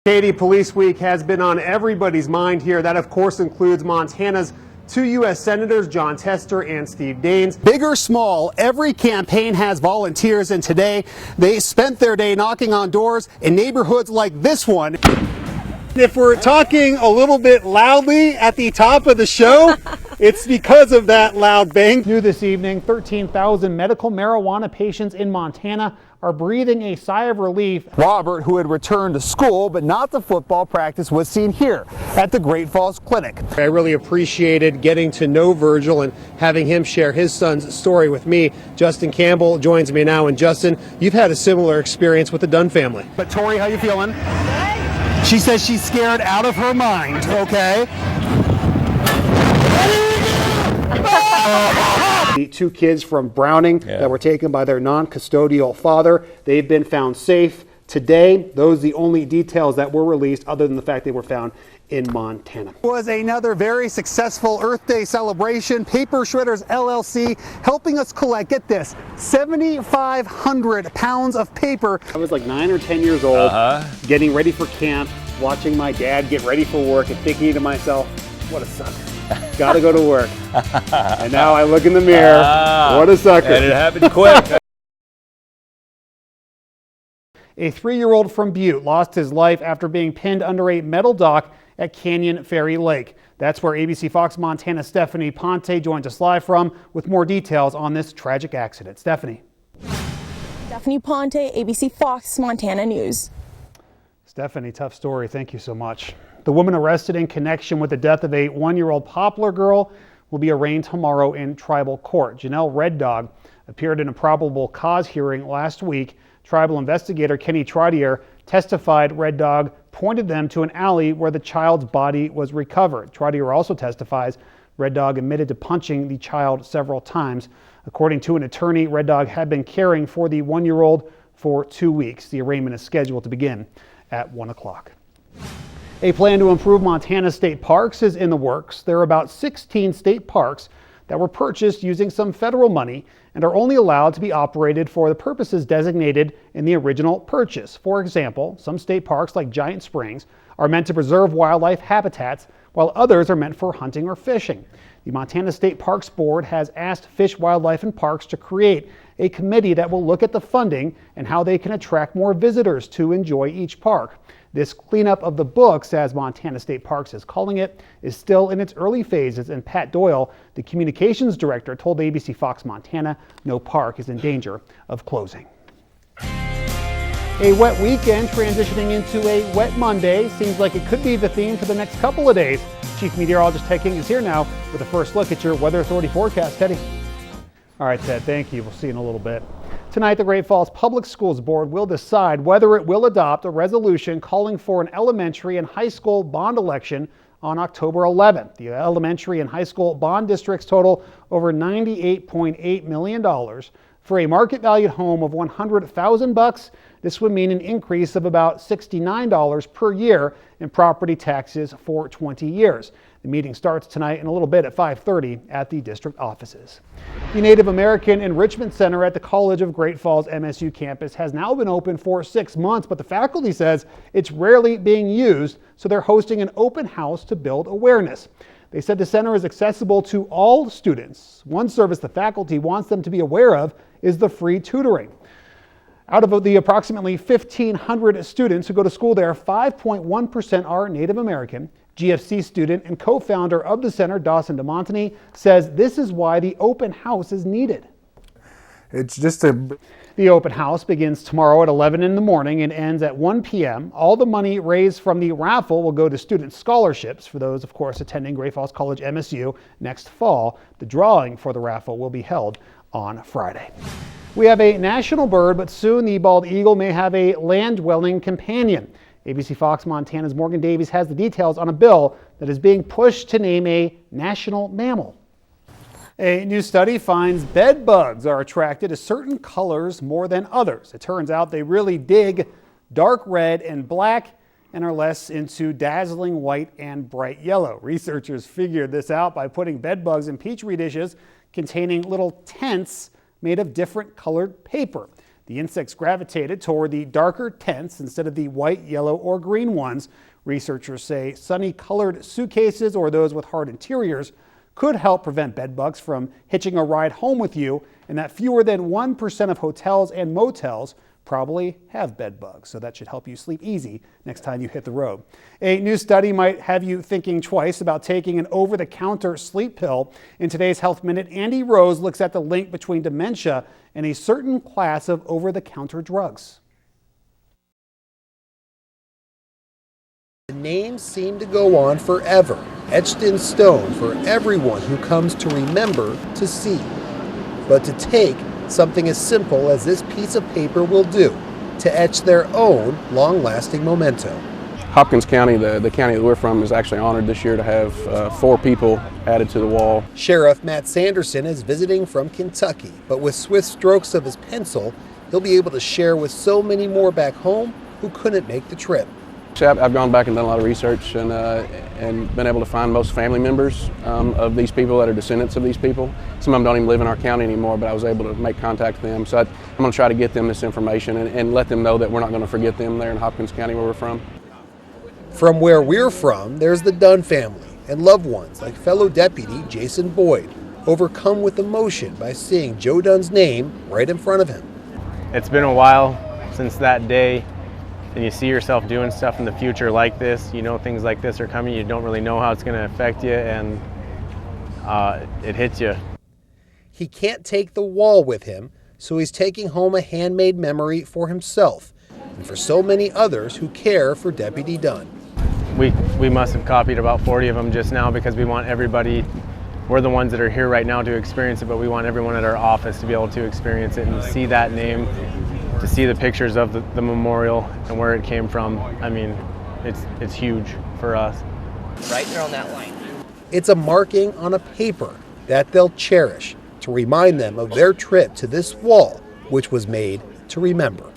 Katie, Police Week has been on everybody's mind here. That, of course, includes Montana's two U.S. Senators, Jon Tester and Steve Daines. Big or small, every campaign has volunteers, and today they spent their day knocking on doors in neighborhoods like this one. If we're talking a little bit loudly at the top of the show, it's because of that loud bang. New this evening, 13,000 medical marijuana patients in Montana are breathing a sigh of relief. Robert, who had returned to school but not to football practice, was seen here at the Great Falls Clinic. I really appreciated getting to know Virgil and having him share his son's story with me. Justin Campbell joins me now. And Justin, you've had a similar experience with the Dunn family. But Tori, how you feeling? Good. She says she's scared out of her mind, okay? The two kids from Browning that were taken by their non-custodial father, they've been found safe today. Those are the only details that were released other than the fact they were found in Montana. It was another very successful Earth Day celebration. Paper Shredders LLC helping us collect, get this, 7,500 pounds of paper. I was like 9 or 10 years old, getting ready for camp, watching my dad get ready for work and thinking to myself, what a sucker. Gotta go to work. And now I look in the mirror, what a sucker. And it happened quick. A 3-year-old from Butte lost his life after being pinned under a metal dock at Canyon Ferry Lake. That's where ABC Fox Montana Stephanie Ponte joins us live from with more details on this tragic accident. Stephanie. Stephanie Ponte, ABC Fox Montana News. Stephanie, tough story. Thank you so much. The woman arrested in connection with the death of a 1-year-old Poplar girl will be arraigned tomorrow in tribal court. Janelle Red Dog appeared in a probable cause hearing last week. Tribal investigator Kenny Trottier testified Red Dog pointed them to an alley where the child's body was recovered. Trottier also testifies Red Dog admitted to punching the child several times. According to an attorney, Red Dog had been caring for the 1-year-old for 2 weeks. The arraignment is scheduled to begin at 1 o'clock. A plan to improve Montana state parks is in the works. There are about 16 state parks that were purchased using some federal money and are only allowed to be operated for the purposes designated in the original purchase. For example, some state parks like Giant Springs are meant to preserve wildlife habitats, while others are meant for hunting or fishing. The Montana State Parks Board has asked Fish, Wildlife and Parks to create a committee that will look at the funding and how they can attract more visitors to enjoy each park. This cleanup of the books, as Montana State Parks is calling it, is still in its early phases, and Pat Doyle, the communications director, told ABC Fox Montana no park is in danger of closing. A wet weekend transitioning into a wet Monday seems like it could be the theme for the next couple of days. Chief Meteorologist Ted King is here now with a first look at your Weather Authority forecast. Teddy. All right, Ted, thank you. We'll see you in a little bit. Tonight, the Great Falls Public Schools Board will decide whether it will adopt a resolution calling for an elementary and high school bond election on October 11th. The elementary and high school bond districts total over $98.8 million. For a market valued home of $100,000, this would mean an increase of about $69 per year in property taxes for 20 years. The meeting starts tonight in a little bit at 5:30 at the district offices. The Native American Enrichment Center at the College of Great Falls MSU campus has now been open for 6 months, but the faculty says it's rarely being used, so they're hosting an open house to build awareness. They said the center is accessible to all students. One service the faculty wants them to be aware of is the free tutoring. Out of the approximately 1,500 students who go to school there, 5.1% are Native American. GFC student and co-founder of the center, Dawson DeMontany, says this is why the open house is needed. The open house begins tomorrow at 11 in the morning and ends at 1 p.m. All the money raised from the raffle will go to student scholarships for those, of course, attending Great Falls College MSU next fall. The drawing for the raffle will be held on Friday. We have a national bird, but soon the bald eagle may have a land-dwelling companion. ABC Fox Montana's Morgan Davies has the details on a bill that is being pushed to name a national mammal. A new study finds bed bugs are attracted to certain colors more than others. It turns out they really dig dark red and black and are less into dazzling white and bright yellow. Researchers figured this out by putting bed bugs in petri dishes containing little tents made of different colored paper. The insects gravitated toward the darker tents instead of the white, yellow, or green ones. Researchers say sunny-colored suitcases or those with hard interiors could help prevent bedbugs from hitching a ride home with you, and that fewer than 1% of hotels and motels probably have bed bugs, so that should help you sleep easy next time you hit the road. A new study might have you thinking twice about taking an over-the-counter sleep pill. In today's Health Minute, Andy Rose looks at the link between dementia and a certain class of over-the-counter drugs. The names seem to go on forever, etched in stone for everyone who comes to remember to see. But to take something as simple as this piece of paper will do, to etch their own long-lasting memento. Hopkins County, the county that we're from, is actually honored this year to have 4 people added to the wall. Sheriff Matt Sanderson is visiting from Kentucky, but with swift strokes of his pencil, he'll be able to share with so many more back home who couldn't make the trip. I've gone back and done a lot of research and been able to find most family members of these people that are descendants of these people. Some of them don't even live in our county anymore, but I was able to make contact with them. So I'm going to try to get them this information and let them know that we're not going to forget them there in Hopkins County where we're from. From where we're from, there's the Dunn family and loved ones like fellow deputy Jason Boyd, overcome with emotion by seeing Joe Dunn's name right in front of him. It's been a while since that day. And you see yourself doing stuff in the future like this, you know things like this are coming, you don't really know how it's going to affect you, and it hits you. He can't take the wall with him, so he's taking home a handmade memory for himself and for so many others who care for Deputy Dunn. We must have copied about 40 of them just now because we want everybody, we're the ones that are here right now to experience it, but we want everyone at our office to be able to experience it and see that name, to see the pictures of the memorial and where it came from. I mean, it's huge for us. Right there on that line. It's a marking on a paper that they'll cherish to remind them of their trip to this wall, which was made to remember.